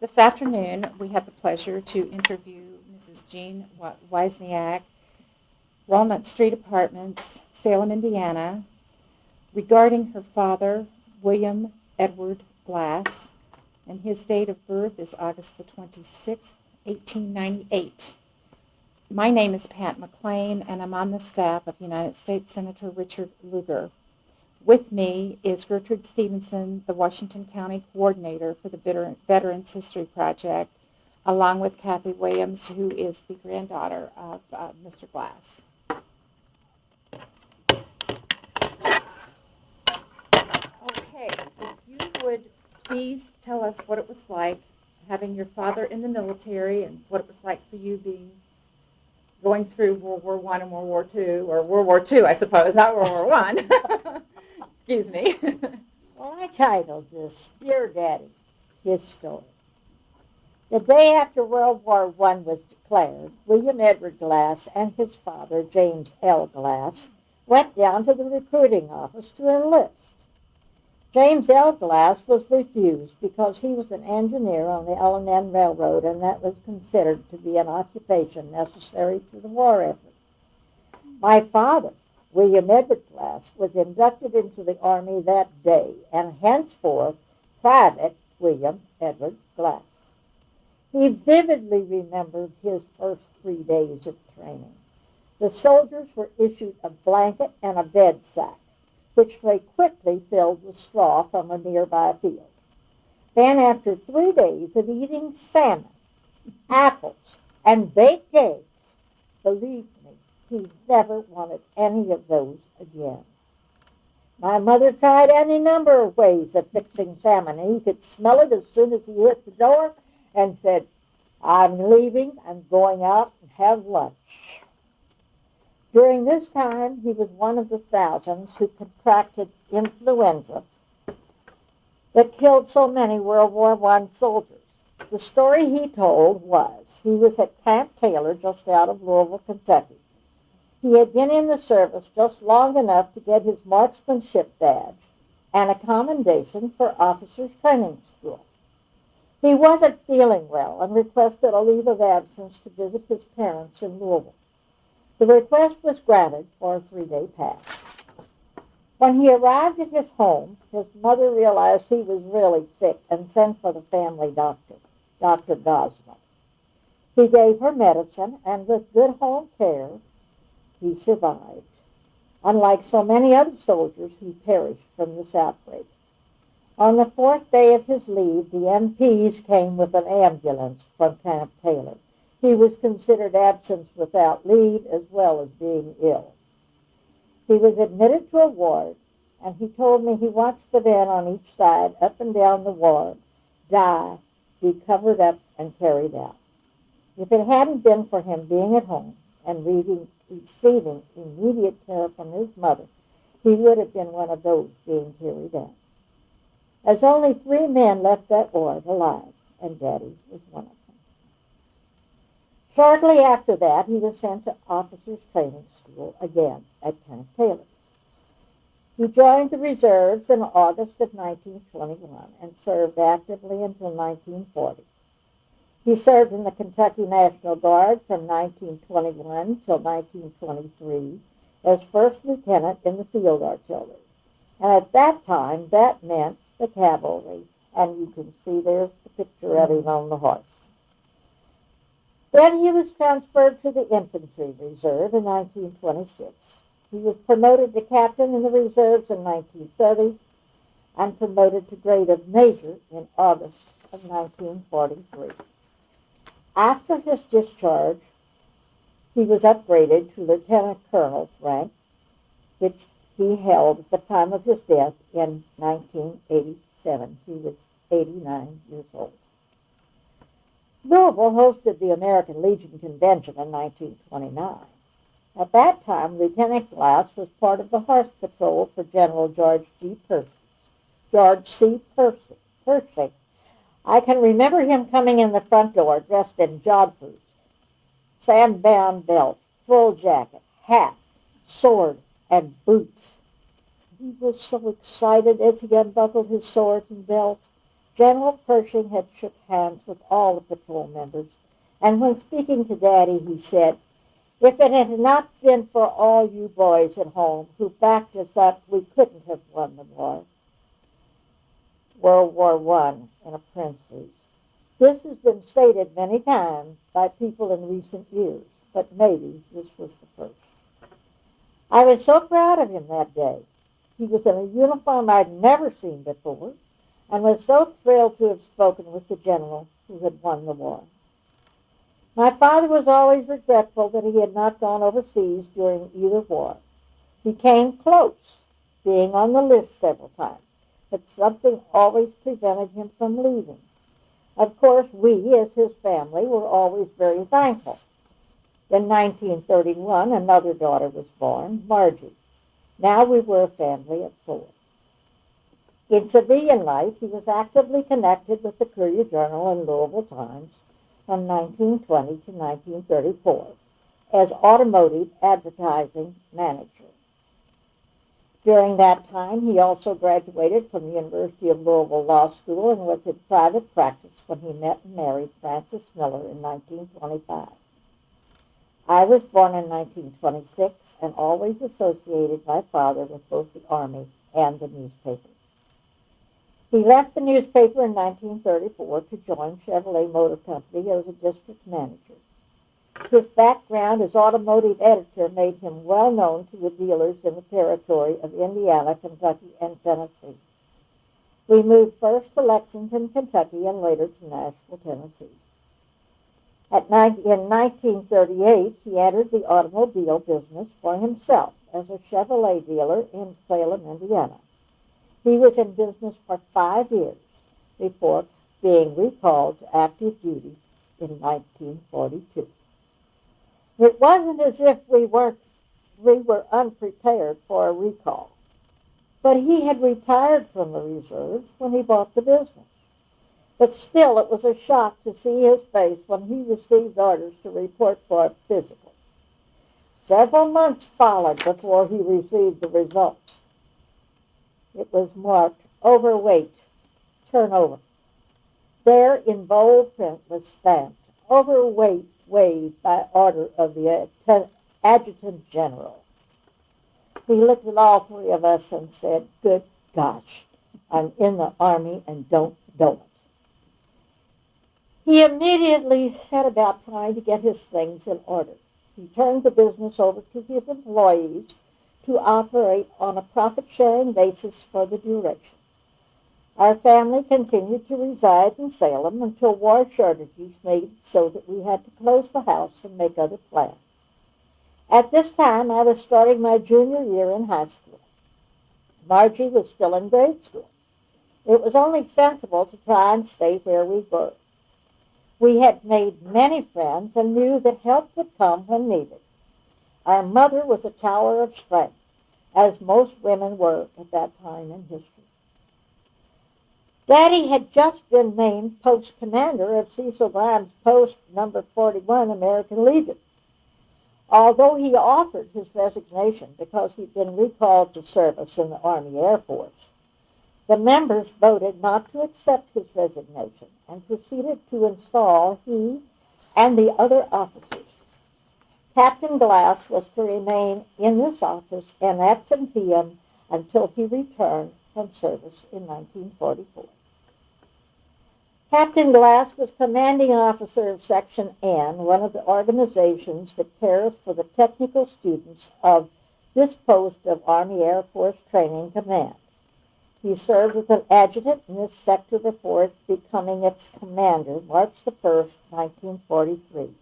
This afternoon, we have the pleasure to interview Mrs. Jean Wisniak, Walnut Street Apartments, Salem, Indiana, regarding her father, William Edward Glass, and his date of birth is August the 26th, 1898. My name is Pat McClain, and I'm on the staff of United States Senator Richard Lugar. With me is Gertrude Stevenson, the Washington County Coordinator for the Veterans History Project, along with Kathy Williams, who is the granddaughter of Mr. Glass. Okay, if you would please tell us what it was like having your father in the military and what it was like for you going through World War I and World War II, or World War II, I suppose, not World War I. Excuse me. Well, I titled this, Dear Daddy, His Story. The day after World War I was declared, William Edward Glass and his father, James L. Glass, went down to the recruiting office to enlist. James L. Glass was refused because he was an engineer on the L&N Railroad, and that was considered to be an occupation necessary to the war effort. My father, William Edward Glass, was inducted into the Army that day, and henceforth Private William Edward Glass. He vividly remembered his first 3 days of training. The soldiers were issued a blanket and a bed sack, which they quickly filled with straw from a nearby field. Then, after 3 days of eating salmon, apples, and baked eggs, believe me, he never wanted any of those again. My mother tried any number of ways of fixing salmon, and he could smell it as soon as he hit the door and said, "I'm leaving, I'm going out and have lunch." During this time, he was one of the thousands who contracted influenza that killed so many World War I soldiers. The story he told was he was at Camp Taylor just out of Louisville, Kentucky. He had been in the service just long enough to get his marksmanship badge and a commendation for officers' training school. He wasn't feeling well and requested a leave of absence to visit his parents in Louisville. The request was granted for a 3-day pass. When he arrived at his home, his mother realized he was really sick and sent for the family doctor, Dr. Gosnell. He gave her medicine, and with good home care, he survived, unlike so many other soldiers who perished from this outbreak. On the 4th day of his leave, the MPs came with an ambulance from Camp Taylor. He was considered absence without leave as well as being ill. He was admitted to a ward, and he told me he watched the men on each side up and down the ward die, be covered up, and carried out. If it hadn't been for him being at home and receiving immediate care from his mother, he would have been one of those being carried out. As only 3 men left that ward alive, and Daddy was one of them. Shortly after that, he was sent to officers' training school again at Camp Taylor. He joined the reserves in August of 1921 and served actively until 1940. He served in the Kentucky National Guard from 1921 till 1923 as first lieutenant in the field artillery. And at that time, that meant the cavalry, and you can see there's the picture of him on the horse. Then he was transferred to the Infantry Reserve in 1926. He was promoted to captain in the reserves in 1930 and promoted to grade of major in August of 1943. After his discharge, he was upgraded to lieutenant colonel's rank, which he held at the time of his death in 1987. He was 89 years old. Louisville hosted the American Legion Convention in 1929. At that time, Lieutenant Glass was part of the Horse Patrol for General George C. Pershing. I can remember him coming in the front door dressed in jodhpurs, sand-bound belt, full jacket, hat, sword, and boots. He was so excited as he unbuckled his sword and belt. General Pershing had shook hands with all the patrol members, and when speaking to Daddy, he said, "If it had not been for all you boys at home who backed us up, we couldn't have won the war." World War I in a parentheses. This has been stated many times by people in recent years, but maybe this was the first. I was so proud of him that day. He was in a uniform I'd never seen before, and was so thrilled to have spoken with the general who had won the war. My father was always regretful that he had not gone overseas during either war. He came close, being on the list several times, but something always prevented him from leaving. Of course, we, as his family, were always very thankful. In 1931, another daughter was born, Margie. Now we were a family of 4. In civilian life, he was actively connected with the Courier-Journal and Louisville Times from 1920 to 1934 as automotive advertising manager. During that time, he also graduated from the University of Louisville Law School and was in private practice when he met and married Frances Miller in 1925. I was born in 1926 and always associated my father with both the Army and the newspaper. He left the newspaper in 1934 to join Chevrolet Motor Company as a district manager. His background as automotive editor made him well known to the dealers in the territory of Indiana, Kentucky, and Tennessee. We moved first to Lexington, Kentucky, and later to Nashville, Tennessee. In 1938, he entered the automobile business for himself as a Chevrolet dealer in Salem, Indiana. He was in business for 5 years before being recalled to active duty in 1942. It wasn't as if we were unprepared for a recall, but he had retired from the reserves when he bought the business. But still, it was a shock to see his face when he received orders to report for a physical. Several months followed before he received the results. It was marked overweight, turnover. There in bold print was stamped, overweight, weighed by order of the adjutant general. He looked at all 3 of us and said, "Good gosh, I'm in the Army and don't know it." He immediately set about trying to get his things in order. He turned the business over to his employees to operate on a profit-sharing basis for the duration. Our family continued to reside in Salem until war shortages made it so that we had to close the house and make other plans. At this time, I was starting my junior year in high school. Margie was still in grade school. It was only sensible to try and stay where we were. We had made many friends and knew that help would come when needed. Our mother was a tower of strength, as most women were at that time in history. Daddy had just been named post commander of Cecil Grimes' post number 41, American Legion. Although he offered his resignation because he'd been recalled to service in the Army Air Force, the members voted not to accept his resignation and proceeded to install he and the other officers. Captain Glass was to remain in this office and absenteeum until he returned from service in 1944. Captain Glass was commanding officer of Section N, one of the organizations that cares for the technical students of this post of Army Air Force Training Command. He served as an adjutant in this sector before becoming its commander, March 1st, 1943.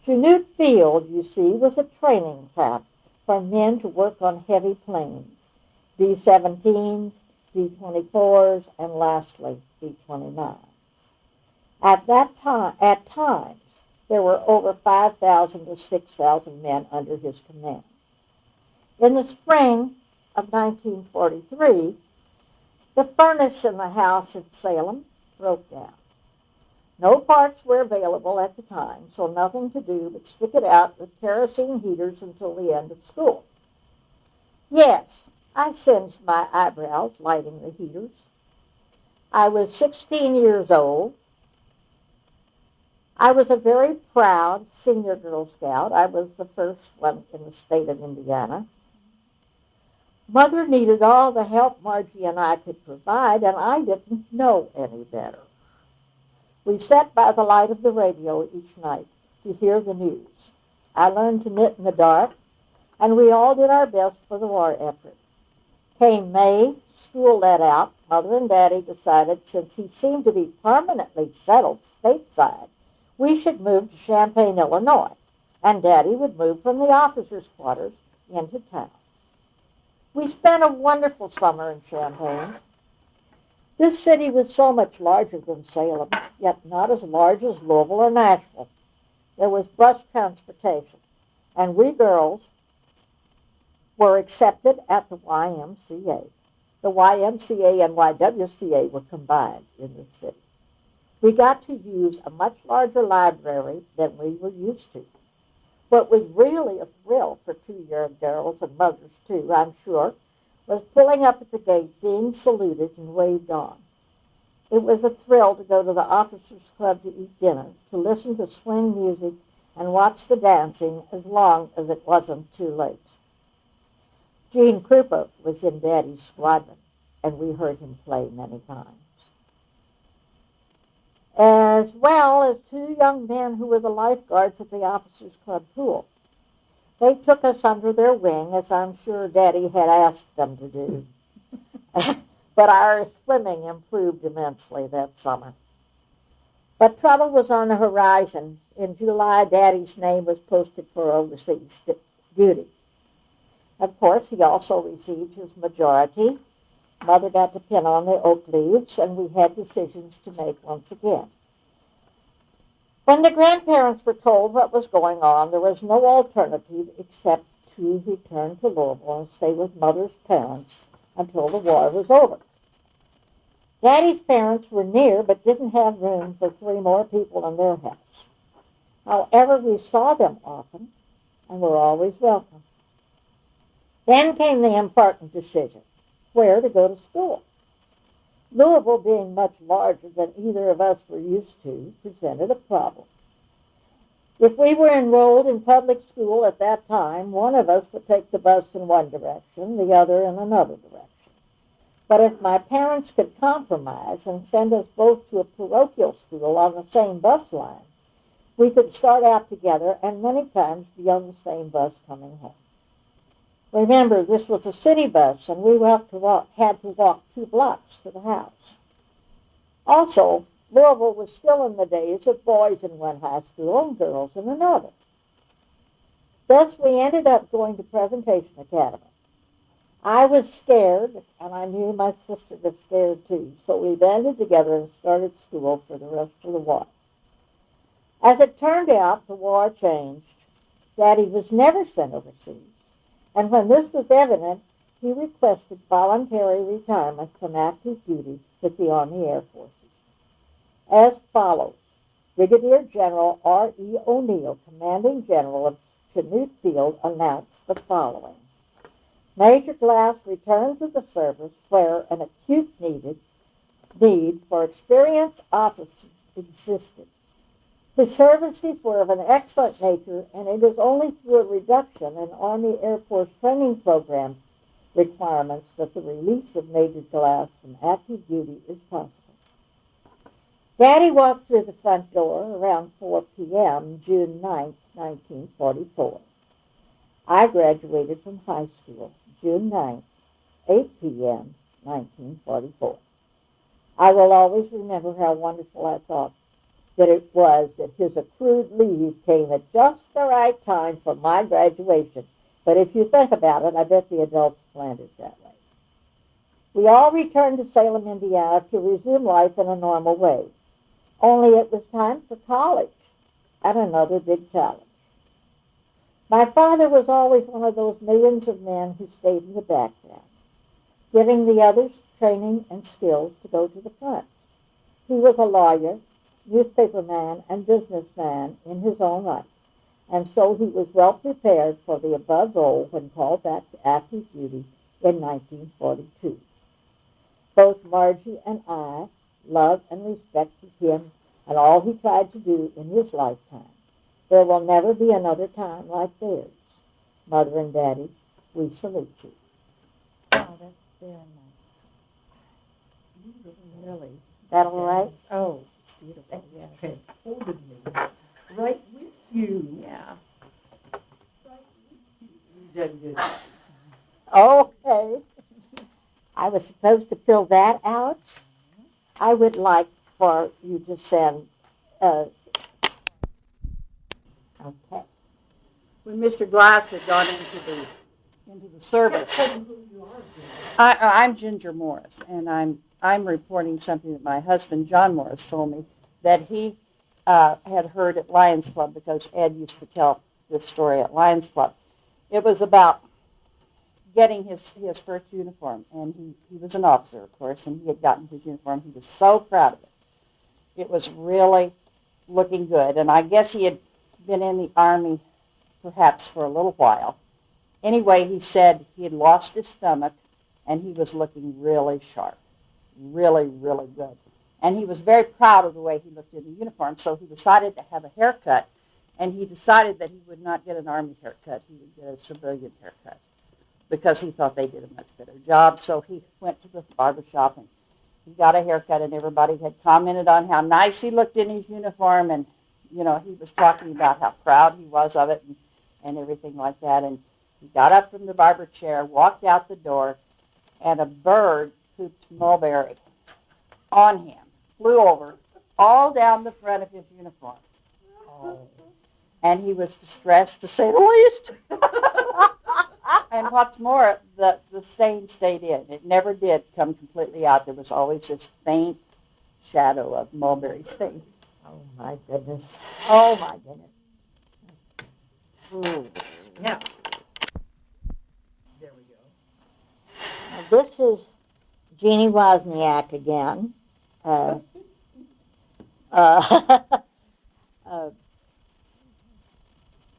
Chanute Field, you see, was a training camp for men to work on heavy planes, B-17s, B-24s, and lastly, B-29s. At times, there were over 5,000 to 6,000 men under his command. In the spring of 1943, the furnace in the house at Salem broke down. No parts were available at the time, so nothing to do but stick it out with kerosene heaters until the end of school. Yes, I singed my eyebrows lighting the heaters. I was 16 years old. I was a very proud senior Girl Scout. I was the first one in the state of Indiana. Mother needed all the help Margie and I could provide, and I didn't know any better. We sat by the light of the radio each night to hear the news. I learned to knit in the dark, and we all did our best for the war effort. Came May, school let out. Mother and Daddy decided, since he seemed to be permanently settled stateside, we should move to Champaign, Illinois, and Daddy would move from the officers' quarters into town. We spent a wonderful summer in Champaign. This city was so much larger than Salem, yet not as large as Louisville or Nashville. There was bus transportation, and we girls were accepted at the YMCA. The YMCA and YWCA were combined in the city. We got to use a much larger library than we were used to. What was really a thrill for 2 young girls, and mothers too, I'm sure, was pulling up at the gate, being saluted and waved on. It was a thrill to go to the Officers' Club to eat dinner, to listen to swing music, and watch the dancing as long as it wasn't too late. Gene Krupa was in Daddy's squadron, and we heard him play many times. As well as 2 young men who were the lifeguards at the Officers' Club pool. They took us under their wing, as I'm sure Daddy had asked them to do. But our swimming improved immensely that summer. But trouble was on the horizon. In July, Daddy's name was posted for overseas duty. Of course, he also received his majority. Mother got to pin on the oak leaves, and we had decisions to make once again. When the grandparents were told what was going on, there was no alternative except to return to Louisville and stay with Mother's parents until the war was over. Daddy's parents were near but didn't have room for 3 more people in their house. However, we saw them often and were always welcome. Then came the important decision, where to go to school. Louisville, being much larger than either of us were used to, presented a problem. If we were enrolled in public school at that time, one of us would take the bus in one direction, the other in another direction. But if my parents could compromise and send us both to a parochial school on the same bus line, we could start out together and many times be on the same bus coming home. Remember, this was a city bus, and we had to walk 2 blocks to the house. Also, Louisville was still in the days of boys in one high school and girls in another. Thus, we ended up going to Presentation Academy. I was scared, and I knew my sister was scared too, so we banded together and started school for the rest of the war. As it turned out, the war changed. Daddy was never sent overseas. And when this was evident, he requested voluntary retirement from active duty with the Army Air Forces. As follows, Brigadier General R.E. O'Neill, Commanding General of Chanute Field, announced the following. Major Glass returned to the service where an acute need for experienced officers existed. His services were of an excellent nature, and it is only through a reduction in Army Air Force training program requirements that the release of Major Glass from active duty is possible. Daddy walked through the front door around 4 p.m., June 9, 1944. I graduated from high school June 9, 8 p.m., 1944. I will always remember how wonderful I thought that it was that his accrued leave came at just the right time for my graduation. But if you think about it, I bet the adults planned it that way. We all returned to Salem, Indiana to resume life in a normal way. Only it was time for college and another big challenge. My father was always one of those millions of men who stayed in the background, giving the others training and skills to go to the front. He was a lawyer, newspaperman, and businessman in his own right, and so he was well prepared for the above role when called back to active duty in 1942. Both Margie and I loved and respected him and all he tried to do in his lifetime. There will never be another time like theirs. Mother and Daddy, we salute you. Oh, that's very nice. Really. That all right? Oh, it's beautiful, yes. Transported me right with you. Yeah. You done good. Okay. I was supposed to fill that out. I would like for you to send, okay. When Mr. Glass had gone into the service. I'm Ginger Morris, and I'm reporting something that my husband John Morris told me that he had heard at Lions Club, because Ed used to tell this story at Lions Club. It was about getting his first uniform, and he was an officer, of course, and he had gotten his uniform. He was so proud of it. It was really looking good, and I guess he had been in the Army perhaps for a little while. Anyway, he said he had lost his stomach, and he was looking really sharp, really, really good. And he was very proud of the way he looked in the uniform, so he decided to have a haircut, and he decided that he would not get an Army haircut. He would get a civilian haircut because he thought they did a much better job. So he went to the barber shop, and he got a haircut, and everybody had commented on how nice he looked in his uniform, and, you know, he was talking about how proud he was of it and everything like that. And he got up from the barber chair, walked out the door, and a bird pooped mulberry on him, flew over, all down the front of his uniform. Oh. And he was distressed, to say the least. And what's more, the stain stayed in. It never did come completely out. There was always this faint shadow of mulberry stain. Oh, my goodness. Oh, my goodness. Ooh. Now, there we go. Now, this is Jeannie Wozniak again.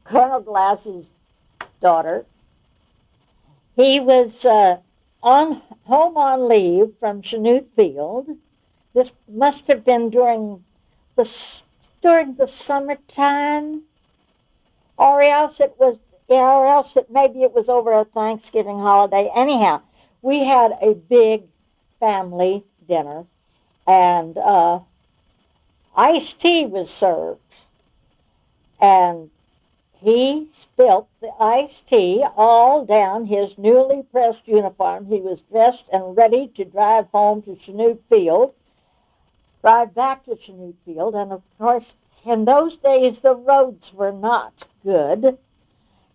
Colonel Glass's daughter. He was home on leave from Chanute Field. This must have been during the summertime, or else maybe it was over a Thanksgiving holiday. Anyhow, we had a big family dinner, and iced tea was served, and he spilt the iced tea all down his newly pressed uniform. He was dressed and ready to drive home to Chanute Field, drive back to Chanute Field, and of course, in those days, the roads were not good.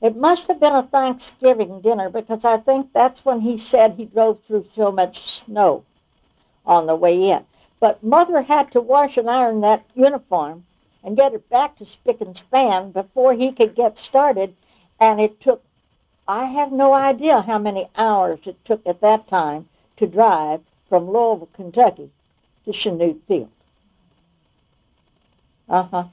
It must have been a Thanksgiving dinner, because I think that's when he said he drove through so much snow on the way in. But Mother had to wash and iron that uniform and get it back to spick and span before he could get started. And it took, I have no idea how many hours it took at that time to drive from Louisville, Kentucky to Chanute Field. Uh-huh.